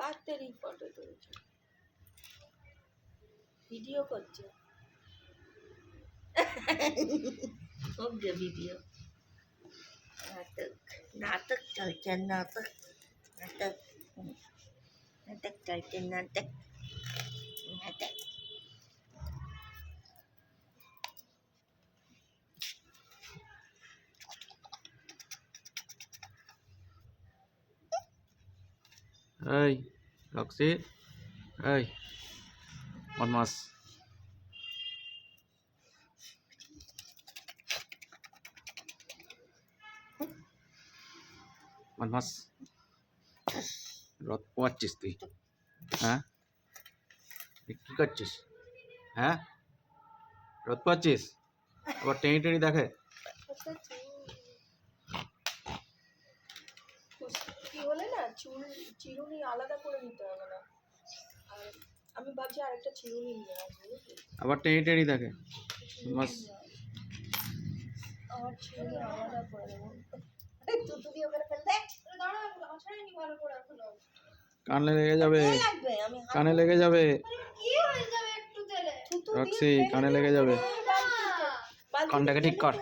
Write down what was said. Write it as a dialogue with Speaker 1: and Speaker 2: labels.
Speaker 1: বাচ্চারই photo তুলছে, video করছে। ওকে video নাটক নাটক চলছে, নাটক নাটক নাটক চলছে, নাটক নাটক।
Speaker 2: এই রক্সি, এই বদমাস। বদমাস, রথ পোয়াচ্ছিস তুই? হ্যাঁ, কি করছিস? হ্যাঁ, রথ পোয়াচ্ছিস? আবার টেনে টেনে দেখে।
Speaker 1: কি হলে না চুল চিরুনি আলাদা করে নিতে হবে না, আর আমি ভাবছি আরেকটা চিরুনি নিয়ে আসবো।
Speaker 2: আবার টেনে টেনে দেখে। বদমাস।
Speaker 1: আমার চিরুনি আলাদা করে দেবো। তুই ওখানে ফেল দে, আছাড়ানি ভালো করে এখনো।
Speaker 2: কানে লেগে যাবে,
Speaker 1: লাগবে আমি
Speaker 2: কানে লেগে যাবে।
Speaker 1: কি হয়ে যাবে একটু দিলে?
Speaker 2: রক্সি, কানে লেগে যাবে। কানটাকে ঠিক কর।